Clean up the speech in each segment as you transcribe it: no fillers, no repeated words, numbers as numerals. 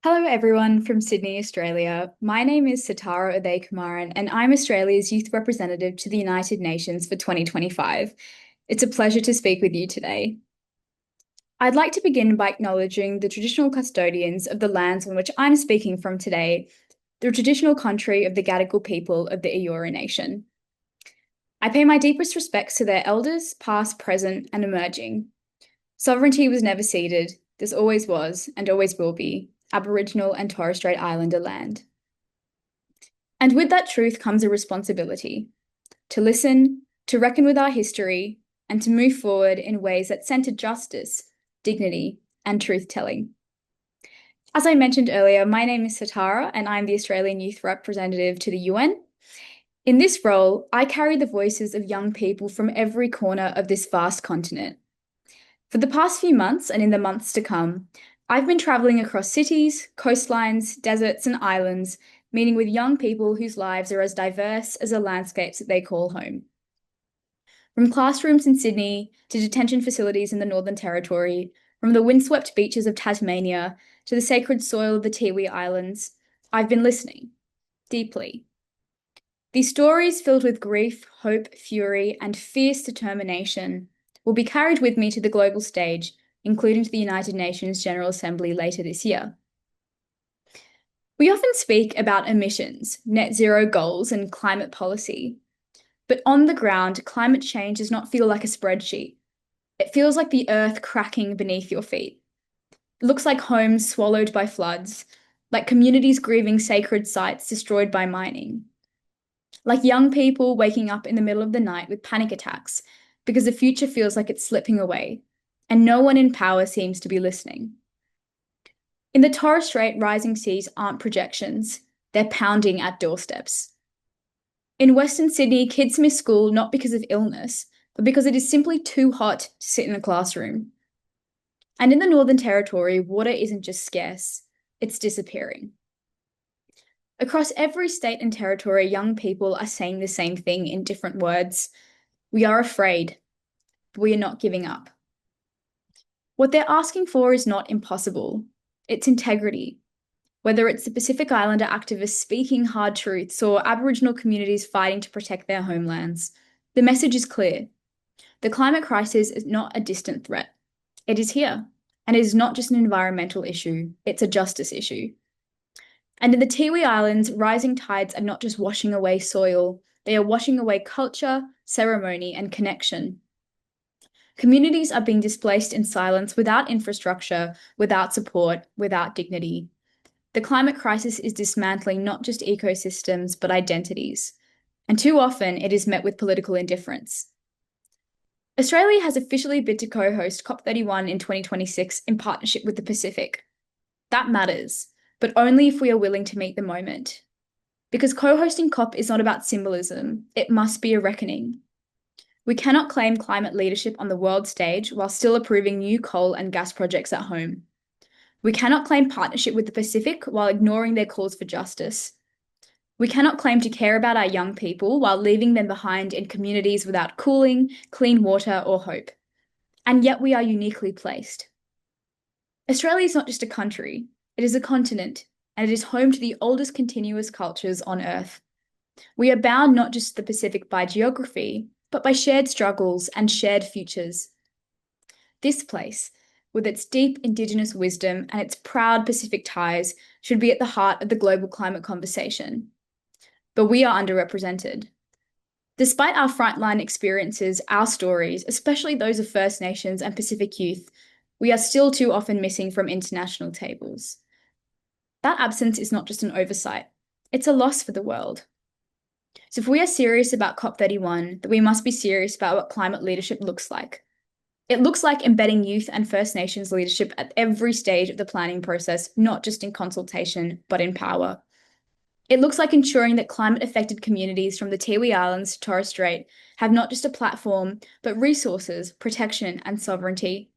Hello, everyone from Sydney, Australia. My name is Satara Uthayakumaran, and I'm Australia's Youth Representative to the United Nations for 2025. It's a pleasure to speak with you today. I'd like to begin by acknowledging the traditional custodians of the lands on which I'm speaking from today, the traditional country of the Gadigal people of the Eora Nation. I pay my deepest respects to their elders, past, present, and emerging. Sovereignty was never ceded, this always was, and always will be, Aboriginal and Torres Strait Islander land. And with that truth comes a responsibility to listen, to reckon with our history, and to move forward in ways that centre justice, dignity, and truth telling. As I mentioned earlier, my name is Satara, and I'm the Australian Youth Representative to the UN. In this role, I carry the voices of young people from every corner of this vast continent. For the past few months and in the months to come, I've been travelling across cities, coastlines, deserts, and islands, meeting with young people whose lives are as diverse as the landscapes that they call home. From classrooms in Sydney to detention facilities in the Northern Territory, from the windswept beaches of Tasmania to the sacred soil of the Tiwi Islands, I've been listening deeply. These stories, filled with grief, hope, fury, and fierce determination, will be carried with me to the global stage, including to the United Nations General Assembly later this year. We often speak about emissions, net zero goals, and climate policy. But on the ground, climate change does not feel like a spreadsheet. It feels like the earth cracking beneath your feet. It looks like homes swallowed by floods, like communities grieving sacred sites destroyed by mining, like young people waking up in the middle of the night with panic attacks because the future feels like it's slipping away, and no one in power seems to be listening. In the Torres Strait, rising seas aren't projections, they're pounding at doorsteps. In Western Sydney, kids miss school not because of illness, but because it is simply too hot to sit in a classroom. And in the Northern Territory, water isn't just scarce, it's disappearing. Across every state and territory, young people are saying the same thing in different words. We are afraid, but we are not giving up. What they're asking for is not impossible, it's integrity. Whether it's the Pacific Islander activists speaking hard truths or Aboriginal communities fighting to protect their homelands, the message is clear. The climate crisis is not a distant threat. It is here, and it is not just an environmental issue, it's a justice issue. And in the Tiwi Islands, rising tides are not just washing away soil, they are washing away culture, ceremony, and connection. Communities are being displaced in silence without infrastructure, without support, without dignity. The climate crisis is dismantling not just ecosystems, but identities. And too often, it is met with political indifference. Australia has officially bid to co-host COP31 in 2026 in partnership with the Pacific. That matters, but only if we are willing to meet the moment. Because co-hosting COP is not about symbolism, it must be a reckoning. We cannot claim climate leadership on the world stage while still approving new coal and gas projects at home. We cannot claim partnership with the Pacific while ignoring their calls for justice. We cannot claim to care about our young people while leaving them behind in communities without cooling, clean water, or hope. And yet we are uniquely placed. Australia is not just a country, it is a continent, and it is home to the oldest continuous cultures on Earth. We are bound not just to the Pacific by geography, but by shared struggles and shared futures. This place, with its deep Indigenous wisdom and its proud Pacific ties, should be at the heart of the global climate conversation. But we are underrepresented. Despite our frontline experiences, our stories, especially those of First Nations and Pacific youth, we are still too often missing from international tables. That absence is not just an oversight, it's a loss for the world. So if we are serious about COP31, then we must be serious about what climate leadership looks like. It looks like embedding youth and First Nations leadership at every stage of the planning process, not just in consultation, but in power. It looks like ensuring that climate-affected communities from the Tiwi Islands to Torres Strait have not just a platform, but resources, protection, and sovereignty.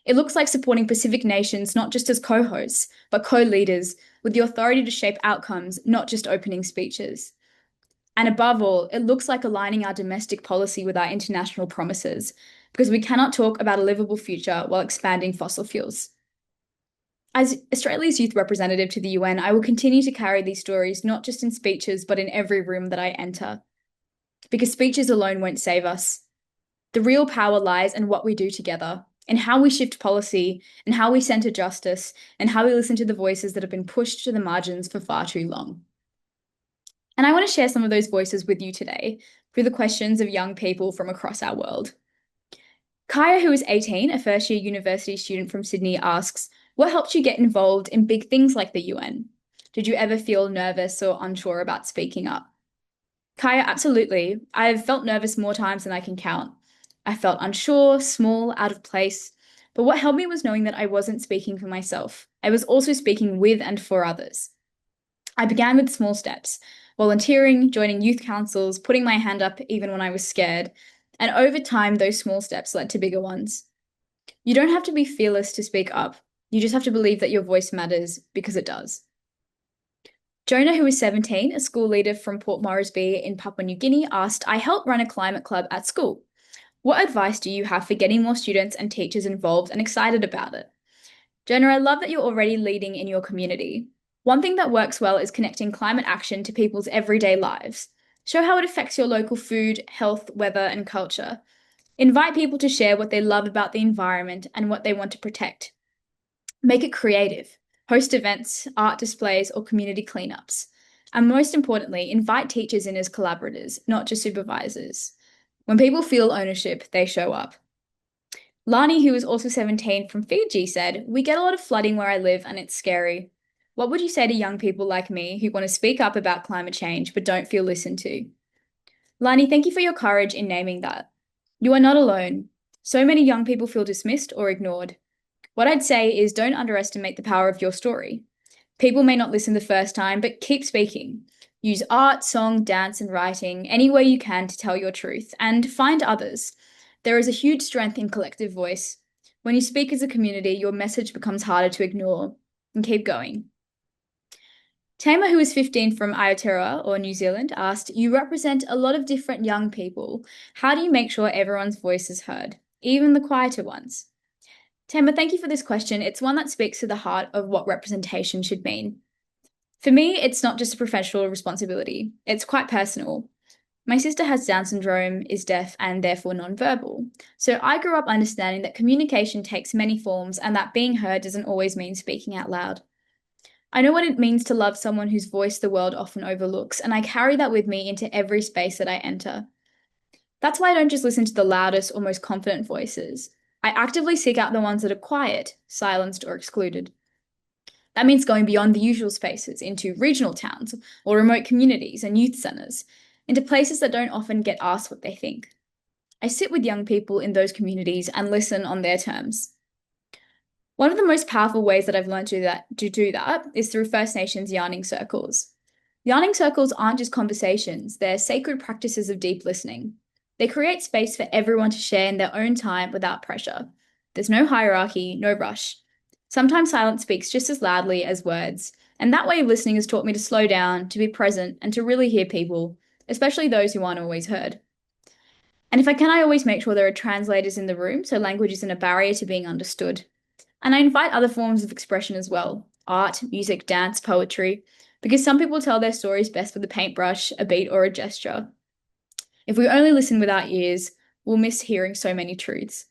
It looks like supporting Pacific nations not just as co-hosts, but co-leaders with the authority to shape outcomes, not just opening speeches. And above all, it looks like aligning our domestic policy with our international promises, because we cannot talk about a livable future while expanding fossil fuels. As Australia's youth representative to the UN, I will continue to carry these stories not just in speeches, but in every room that I enter. Because speeches alone won't save us. The real power lies in what we do together, in how we shift policy, in how we centre justice, and how we listen to the voices that have been pushed to the margins for far too long. And I want to share some of those voices with you today through the questions of young people from across our world. Kaya, who is 18, a first-year university student from Sydney, asks, what helped you get involved in big things like the UN? Did you ever feel nervous or unsure about speaking up? Kaya, absolutely. I've felt nervous more times than I can count. I felt unsure, small, out of place. But what helped me was knowing that I wasn't speaking for myself. I was also speaking with and for others. I began with small steps, volunteering, joining youth councils, putting my hand up even when I was scared. And over time, those small steps led to bigger ones. You don't have to be fearless to speak up. You just have to believe that your voice matters, because it does. Jonah, who is 17, a school leader from Port Moresby in Papua New Guinea, asked, I help run a climate club at school. What advice do you have for getting more students and teachers involved and excited about it? Jonah, I love that you're already leading in your community. One thing that works well is connecting climate action to people's everyday lives. Show how it affects your local food, health, weather, and culture. Invite people to share what they love about the environment and what they want to protect. Make it creative. Host events, art displays, or community cleanups. And most importantly, invite teachers in as collaborators, not just supervisors. When people feel ownership, they show up. Lani, who is also 17 from Fiji, said, we get a lot of flooding where I live and it's scary. What would you say to young people like me who want to speak up about climate change but don't feel listened to? Lani, thank you for your courage in naming that. You are not alone. So many young people feel dismissed or ignored. What I'd say is don't underestimate the power of your story. People may not listen the first time, but keep speaking. Use art, song, dance, and writing any way you can to tell your truth, and find others. There is a huge strength in collective voice. When you speak as a community, your message becomes harder to ignore. And keep going. Tama, who is 15 from Aotearoa, or New Zealand, asked, you represent a lot of different young people. How do you make sure everyone's voice is heard, even the quieter ones? Tama, thank you for this question. It's one that speaks to the heart of what representation should mean. For me, it's not just a professional responsibility. It's quite personal. My sister has Down syndrome, is deaf, and therefore nonverbal. So I grew up understanding that communication takes many forms and that being heard doesn't always mean speaking out loud. I know what it means to love someone whose voice the world often overlooks, and I carry that with me into every space that I enter. That's why I don't just listen to the loudest or most confident voices. I actively seek out the ones that are quiet, silenced, or excluded. That means going beyond the usual spaces into regional towns or remote communities and youth centres, into places that don't often get asked what they think. I sit with young people in those communities and listen on their terms. One of the most powerful ways that I've learned to do that is through First Nations yarning circles. Yarning circles aren't just conversations, they're sacred practices of deep listening. They create space for everyone to share in their own time without pressure. There's no hierarchy, no rush. Sometimes silence speaks just as loudly as words, and that way of listening has taught me to slow down, to be present, and to really hear people, especially those who aren't always heard. And if I can, I always make sure there are translators in the room so language isn't a barrier to being understood. And I invite other forms of expression as well, art, music, dance, poetry, because some people tell their stories best with a paintbrush, a beat, or a gesture. If we only listen with our ears, we'll miss hearing so many truths.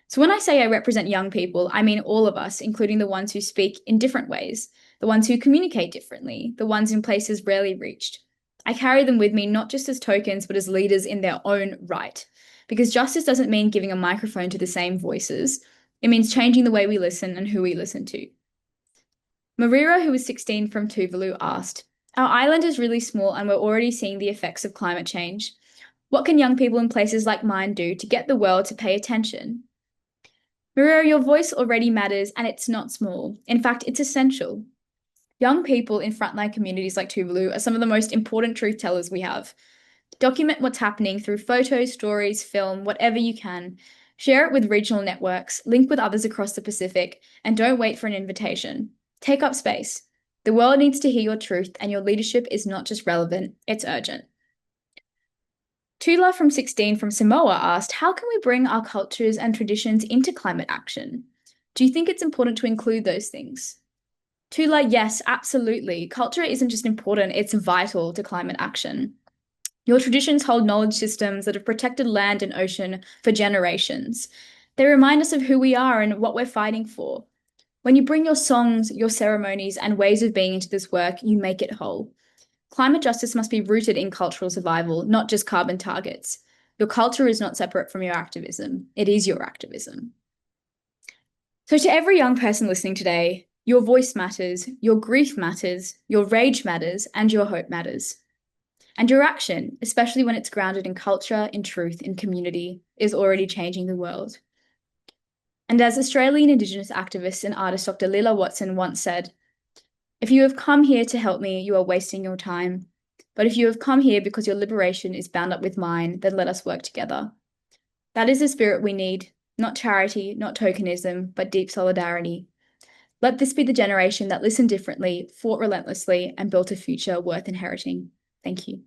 So when I say I represent young people, I mean all of us, including the ones who speak in different ways, the ones who communicate differently, the ones in places rarely reached. I carry them with me not just as tokens, but as leaders in their own right. Because justice doesn't mean giving a microphone to the same voices. It means changing the way we listen and who we listen to. Marira, who is 16 from Tuvalu, asked, our island is really small and we're already seeing the effects of climate change. What can young people in places like mine do to get the world to pay attention? Marira, your voice already matters and it's not small. In fact, it's essential. Young people in frontline communities like Tuvalu are some of the most important truth tellers we have. Document what's happening through photos, stories, film, whatever you can. Share it with regional networks, link with others across the Pacific, and don't wait for an invitation. Take up space. The world needs to hear your truth, and your leadership is not just relevant, it's urgent. Tula from 16 from Samoa asked, how can we bring our cultures and traditions into climate action? Do you think it's important to include those things? Tula, yes, absolutely. Culture isn't just important, it's vital to climate action. Your traditions hold knowledge systems that have protected land and ocean for generations. They remind us of who we are and what we're fighting for. When you bring your songs, your ceremonies, and ways of being into this work, you make it whole. Climate justice must be rooted in cultural survival, not just carbon targets. Your culture is not separate from your activism, it is your activism. So, to every young person listening today, your voice matters, your grief matters, your rage matters, and your hope matters. And your action, especially when it's grounded in culture, in truth, in community, is already changing the world. And as Australian Indigenous activist and artist Dr. Lila Watson once said, if you have come here to help me, you are wasting your time. But if you have come here because your liberation is bound up with mine, then let us work together. That is the spirit we need, not charity, not tokenism, but deep solidarity. Let this be the generation that listened differently, fought relentlessly, and built a future worth inheriting. Thank you.